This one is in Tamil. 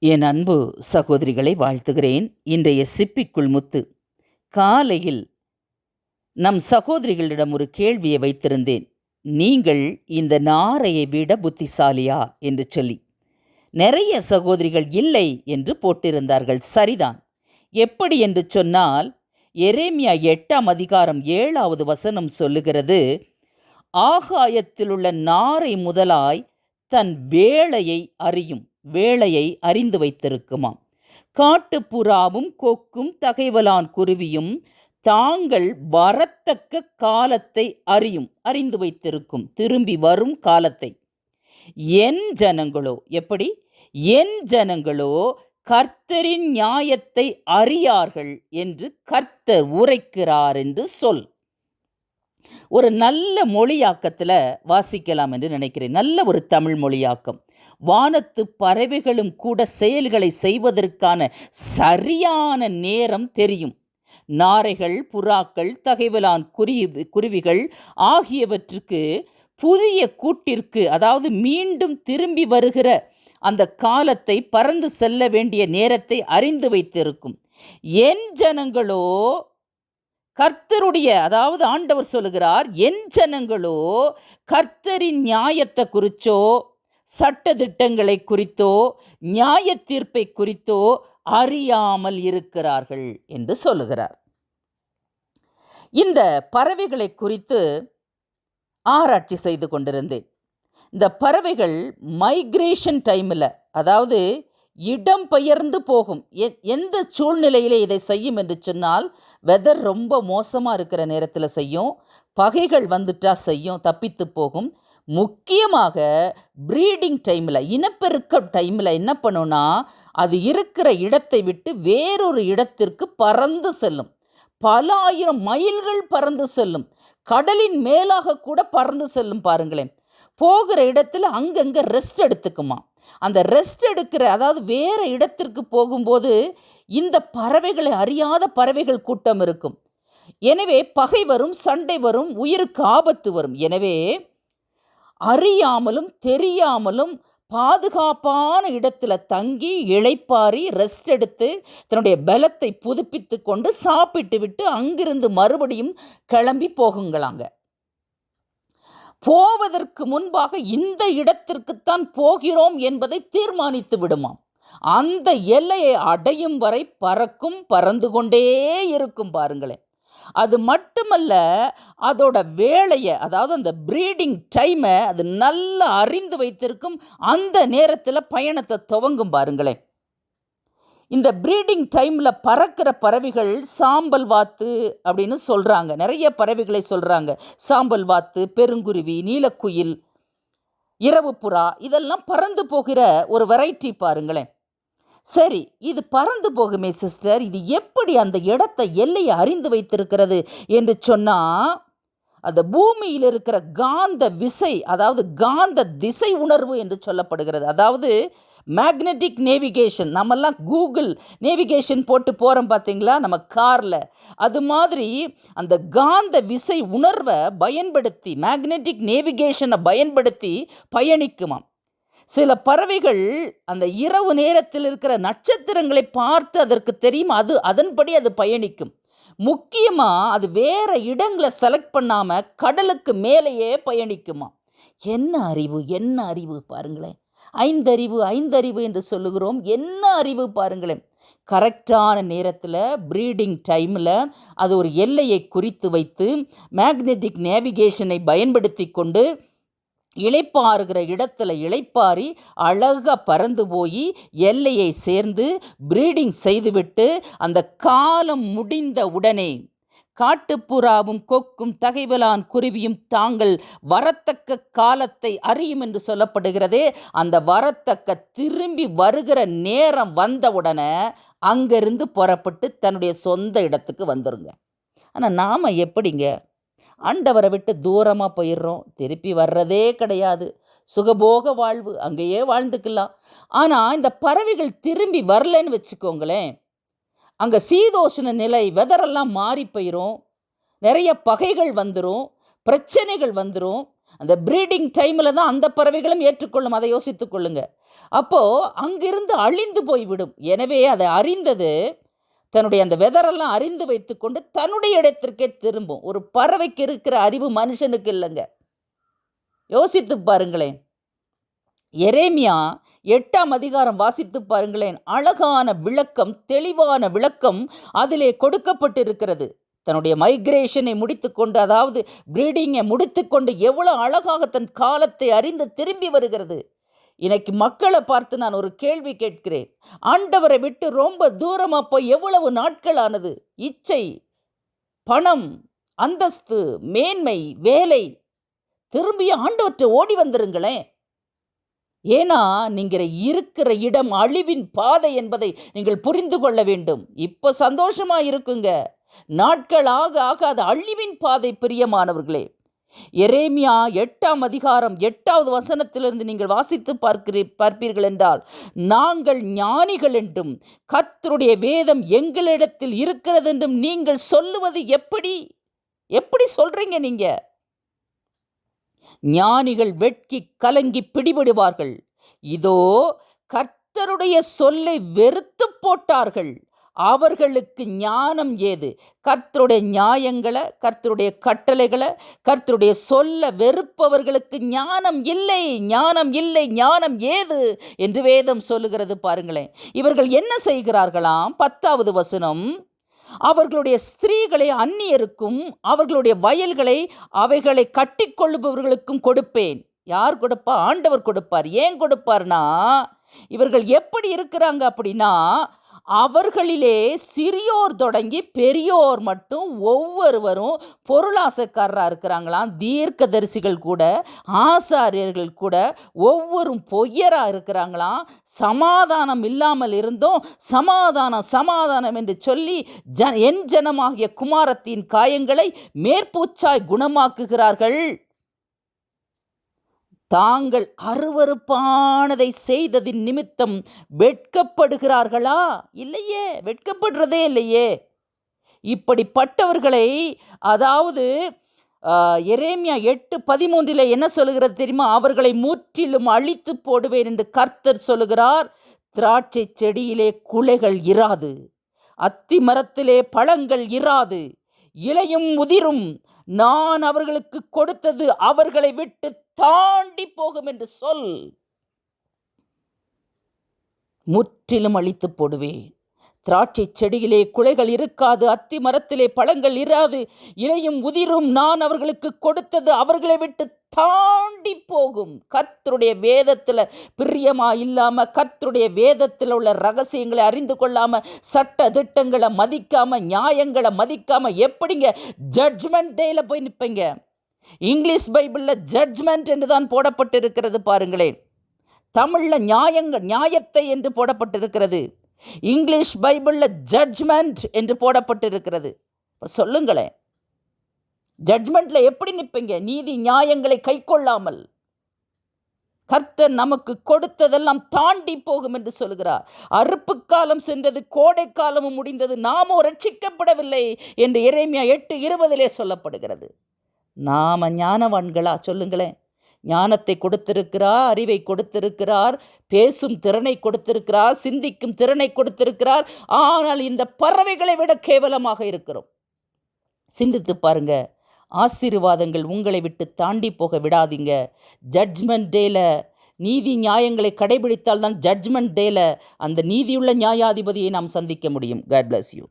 என் அன்பு சகோதரிகளை வாழ்த்துகிறேன். இன்றைய சிப்பிக்குள் முத்து. காலையில் நம் சகோதரிகளிடம் ஒரு கேள்வியை வைத்திருந்தேன். நீங்கள் இந்த நாரையை விட புத்திசாலியா என்று சொல்லி. நிறைய சகோதரிகள் இல்லை என்று போட்டிருந்தார்கள். சரிதான். எப்படி என்று சொன்னால், எரேமியா 8ஆம் அதிகாரம் 7வது வசனம் சொல்லுகிறது, ஆகாயத்திலுள்ள நாரை முதலாய் தன் வேளையை அறிந்து வைத்திருக்குமாம். காட்டுப்புறாவும் கொக்கும் தகைவலான் குருவியும் தாங்கள் வரத்தக்க காலத்தை அறிந்து வைத்திருக்கும், திரும்பி வரும் காலத்தை. என் ஜனங்களோ எப்படி? என் ஜனங்களோ கர்த்தரின் நியாயத்தை அறியார்கள் என்று கர்த்தர் உரைக்கிறார் என்று சொல். ஒரு நல்ல மொழியாக்கத்தில் வாசிக்கலாம் என்று நினைக்கிறேன். நல்ல ஒரு தமிழ் மொழியாக்கம். வானத்து பறவைகளும் கூட செயல்களை செய்வதற்கான சரியான நேரம் தெரியும். நாரைகள், புறாக்கள், தகைவலான் குருவிகள் ஆகியவற்றுக்கு புதிய கூட்டிற்கு, அதாவது மீண்டும் திரும்பி வருகிற அந்த காலத்தை, பறந்து செல்ல வேண்டிய நேரத்தை அறிந்து வைத்திருக்கும். என் ஜனங்களோ கர்த்தருடைய, அதாவது ஆண்டவர் சொல்லுகிறார், என் ஜனங்களோ கர்த்தரின் நியாயத்தை குறித்தோ, சட்ட திட்டங்களை குறித்தோ, நியாய தீர்ப்பை குறித்தோ அறியாமல் இருக்கிறார்கள் என்று சொல்லுகிறார். இந்த பறவைகளை குறித்து ஆராய்ச்சி செய்து கொண்டிருந்தேன். இந்த பறவைகள் மைக்ரேஷன் டைமில், அதாவது இடம் பெயர்ந்து போகும். எந்த சூழ்நிலையிலே இதை செய்யும் என்று சொன்னால், வெதர் ரொம்ப மோசமாக இருக்கிற நேரத்தில் செய்யும், பகைகள் வந்துட்டா செய்யும், தப்பித்து போகும். முக்கியமாக ப்ரீடிங் டைமில், இனப்பெருக்க டைமில் என்ன பண்ணுன்னா, அது இருக்கிற இடத்தை விட்டு வேறொரு இடத்திற்கு பறந்து செல்லும். பல ஆயிரம் மைல்கள் பறந்து செல்லும். கடலின் மேலாக கூட பறந்து செல்லும். பாருங்களேன், போகிற இடத்துல அங்கங்கே ரெஸ்ட் எடுத்துக்குமா. அந்த ரெஸ்ட் எடுக்கிற, அதாவது வேறு இடத்திற்கு போகும்போது இந்த பறவைகளை அறியாத பறவைகள் கூட்டம் இருக்கும். எனவே பகை வரும், சண்டை வரும், உயிருக்கு ஆபத்து வரும். எனவே அறியாமலும் தெரியாமலும் பாதுகாப்பான இடத்துல தங்கி இளைப்பாரி ரெஸ்ட் எடுத்து தன்னுடைய பலத்தை புதுப்பித்து கொண்டு சாப்பிட்டு விட்டு அங்கிருந்து மறுபடியும் கிளம்பி போகுங்களாங்க. போவதற்கு முன்பாக இந்த இடத்திற்குத்தான் போகிறோம் என்பதை தீர்மானித்து விடுமாம். அந்த எல்லையை அடையும் வரை பறக்கும், பறந்து கொண்டே இருக்கும். பாருங்களேன், அது மட்டுமல்ல, அதோட வேலையை, அதாவது அந்த ப்ரீடிங் டைமை அது நல்லா அறிந்து வைத்திருக்கும். அந்த நேரத்தில் பயணத்தை துவங்கும். பாருங்களேன், இந்த ப்ரீடிங் டைமில் பறக்கிற பறவைகள் சாம்பல் வாத்து அப்படின்னு சொல்கிறாங்க. நிறைய பறவைகளை சொல்கிறாங்க. சாம்பல் வாத்து, பெருங்குருவி, நீலக்குயில், இரவு புறா, இதெல்லாம் பறந்து போகிற ஒரு வெரைட்டி. பாருங்களேன். சரி, இது பறந்து போகுமே சிஸ்டர், இது எப்படி அந்த இடத்தை, எல்லையை அறிந்து வைத்திருக்கிறது என்று சொன்னால், அந்த பூமியில் இருக்கிற காந்த விசை, அதாவது காந்த திசை உணர்வு என்று சொல்லப்படுகிறது. அதாவது மேக்னெட்டிக் நேவிகேஷன். நம்மெல்லாம் கூகுள் நேவிகேஷன் போட்டு போகிறோம் பார்த்தீங்களா நம்ம காரில், அது மாதிரி அந்த காந்த விசை உணர்வை பயன்படுத்தி, மேக்னெட்டிக் நேவிகேஷனை பயன்படுத்தி பயணிக்குமாம். சில பறவைகள் அந்த இரவு நேரத்தில் இருக்கிற நட்சத்திரங்களை பார்த்து அதற்கு தெரியும், அதன்படி அது பயணிக்கும். முக்கியமாக அது வேறு இடங்களை செலக்ட் பண்ணாமல் கடலுக்கு மேலேயே பயணிக்குமா. என்ன அறிவு, என்ன அறிவு பாருங்களேன். ஐந்தறிவு என்று சொல்லுகிறோம். என்ன அறிவு பாருங்களேன். கரெக்டான நேரத்தில், ப்ரீடிங் டைமில் அது ஒரு எல்லையை குறித்து வைத்து மேக்னெட்டிக் நேவிகேஷனை பயன்படுத்தி கொண்டு இளைப்பாறுகிற இடத்துல இளைப்பாரி அழகாக பறந்து போய் எல்லையை சேர்ந்து ப்ரீடிங் செய்துவிட்டு அந்த காலம் முடிந்த உடனே காட்டுப்புறாவும் கொக்கும் தகைவலான் குருவியும் தாங்கள் வரத்தக்க காலத்தை அறியும் என்று சொல்லப்படுகிறதே, அந்த வரத்தக்க திரும்பி வருகிற நேரம் வந்தவுடனே அங்கிருந்து புறப்பட்டு தன்னுடைய சொந்த இடத்துக்கு வந்துருங்க. ஆனால் நாம் எப்படிங்க? ஆண்டவரை விட்டு தூரமாக போயிடுறோம், திருப்பி வர்றதே கிடையாது. சுகபோக வாழ்வு, அங்கேயே வாழ்ந்துக்கலாம். ஆனால் இந்த பறவைகள் திரும்பி வரலன்னு வச்சுக்கோங்களேன், அங்கே சீதோஷண நிலை, வெதரெல்லாம் மாறி போயிடும், நிறைய பகைகள் வந்துடும், பிரச்சனைகள் வந்துடும். அந்த ப்ரீடிங் டைமில் தான் அந்த பறவைகளும் ஏற்றுக்கொள்ளும். அதை யோசித்துக் கொள்ளுங்க. அப்போது அங்கிருந்து அழிந்து போய்விடும். எனவே அதை அறிந்தது தன்னுடைய அந்த வெதரெல்லாம் அறிந்து வைத்துக்கொண்டு தன்னுடைய இடத்திற்கே திரும்பும். ஒரு பறவைக்கு இருக்கிற அறிவு மனுஷனுக்கு இல்லைங்க. யோசித்து பாருங்களேன். எரேமியா 8ஆம் அதிகாரம் வாசித்து பாருங்களேன். அழகான விளக்கம், தெளிவான விளக்கம் அதிலே கொடுக்கப்பட்டிருக்கிறது. தன்னுடைய மைக்ரேஷனை முடித்துக்கொண்டு, அதாவது ப்ரீடிங்கை முடித்துக்கொண்டு எவ்வளோ அழகாக தன் காலத்தை அறிந்து திரும்பி வருகிறது. இன்னைக்கு மக்களை பார்த்து நான் ஒரு கேள்வி கேட்கிறேன். ஆண்டவரை விட்டு ரொம்ப தூரமாக போய் எவ்வளவு நாட்கள் ஆனது? இச்சை, பணம், அந்தஸ்து, மேன்மை, வேலை, திரும்பி ஆண்டவற்றை ஓடி வந்துருங்களேன். ஏன்னா நீங்கள் இருக்கிற இடம் அழிவின் பாதை என்பதை நீங்கள் புரிந்து கொள்ள வேண்டும். இப்போ சந்தோஷமா இருக்குங்க, நாட்கள் ஆக ஆக அது அழிவின் பாதை. பிரியமானவர்களே, எரேமியா 8ஆம் அதிகாரம் 8வது வசனத்திலிருந்து நீங்கள் வாசித்து பார்ப்பீர்கள் என்றால், நாங்கள் ஞானிகள் என்றும் கர்த்தருடைய வேதம் எங்களிடத்தில் இருக்கிறது என்றும் நீங்கள் சொல்லுவது எப்படி சொல்றீங்க? நீங்க ஞானிகள் வெட்கி கலங்கி பிடிபடுவார்கள். இதோ கர்த்தருடைய சொல்லை வெறுத்து போட்டார்கள். அவர்களுக்கு ஞானம் ஏது? கர்த்தருடைய நியாயங்களை, கர்த்தருடைய கட்டளைகளை, கர்த்தருடைய சொல்ல வெறுப்பவர்களுக்கு ஞானம் இல்லை, ஞானம் இல்லை, ஞானம் ஏது என்று வேதம் சொல்லுகிறது. பாருங்களேன், இவர்கள் என்ன செய்கிறார்களாம்? 10வது வசனம், அவர்களுடைய ஸ்திரீகளை அந்நியருக்கும் அவர்களுடைய வயல்களை அவைகளை கட்டிக்கொள்ளுபவர்களுக்கும் கொடுப்பேன். யார் கொடுப்பா? ஆண்டவர் கொடுப்பார். ஏன் கொடுப்பார்னா, இவர்கள் எப்படி இருக்கிறாங்க அப்படின்னா, அவர்களிலே சிறியோர் தொடங்கி பெரியோர் மட்டும் ஒவ்வொருவரும் பொருளாசைக்காரராக இருக்கிறாங்களாம். தீர்க்கதரிசிகள் கூட, ஆசாரியர்கள் கூட ஒவ்வொரும் பொய்யராக இருக்கிறாங்களாம். சமாதானம் இல்லாமல் இருந்தோம், சமாதானம் சமாதானம் என்று சொல்லி என் ஜனமாகிய குமாரத்தின் காயங்களை மேற்பூச்சாய் குணமாக்குகிறார்கள். தாங்கள் அருவருப்பானதை செய்ததின் நிமித்தம் வெட்கப்படுகிறார்களா? இல்லையே, வெட்கப்படுறதே இல்லையே. இப்படிப்பட்டவர்களை, அதாவது எரேமியா 8:13 என்ன சொல்லுகிறது தெரியுமா? அவர்களை முற்றிலும் அழித்து போடுவேன் என்று கர்த்தர் சொல்லுகிறார். திராட்சை செடியிலே குலைகள் இராது, அத்தி மரத்திலே பழங்கள் இராது, இலையும் உதிரும். நான் அவர்களுக்கு கொடுத்தது அவர்களை விட்டு தாண்டி போகும் என்று சொல். முற்றிலும் அழித்து போடுவேன். திராட்சை செடியிலே குலைகள் இருக்காது, அத்தி மரத்திலே பழங்கள் இராது, இலையும் உதிரும். நான் அவர்களுக்கு கொடுத்தது அவர்களை விட்டு தாண்டி போகும். கர்த்தருடைய வேதத்தில் பிரியமா இல்லாம, கர்த்தருடைய வேதத்தில் உள்ள ரகசியங்களை அறிந்து கொள்ளாம, சட்ட திட்டங்களை மதிக்காம, நியாயங்களை மதிக்காம எப்படிங்க ஜட்ஜ்மெண்ட் டேல போய் நிற்பீங்க? இங்கிலீஷ் பைபிளில் ஜட்ஜ்மெண்ட் என்று தான் போடப்பட்டிருக்கிறது. பாருங்களேன், தமிழில் நியாயத்தை என்று போடப்பட்டிருக்கிறது. இங்கிலீஷ் பைபிளில் ஜட்ஜ்மெண்ட் என்று போடப்பட்டிருக்கிறது. சொல்லுங்களேன், ஜட்ஜ்மெண்ட்டில் எப்படி நிற்பீங்க? நீதி நியாயங்களை கை கொள்ளாமல். கர்த்தர் நமக்கு கொடுத்ததெல்லாம் தாண்டி போகும் என்று சொல்கிறார். அறுப்பு காலம் சென்றது, கோடை காலமும் முடிந்தது, நாமோ ரட்சிக்கப்படவில்லை என்று எரேமியா 8:20 சொல்லப்படுகிறது. நாம ஞானவான்களா? சொல்லுங்களேன். ஞானத்தை கொடுத்திருக்கிறார், அறிவை கொடுத்திருக்கிறார், பேசும் திறனை கொடுத்திருக்கிறார், சிந்திக்கும் திறனை கொடுத்திருக்கிறார். ஆனால் இந்த பறவைகளை விட கேவலமாக இருக்கிறோம். சிந்தித்து பாருங்க. ஆசீர்வாதங்கள் உங்களை விட்டு தாண்டி போக விடாதீங்க. ஜட்ஜ்மெண்ட் டேல நீதி நியாயங்களை கடைபிடித்தால் தான் ஜட்ஜ்மெண்ட் டேல அந்த நீதியுள்ள நியாயாதிபதியை நாம் சந்திக்க முடியும். God bless you.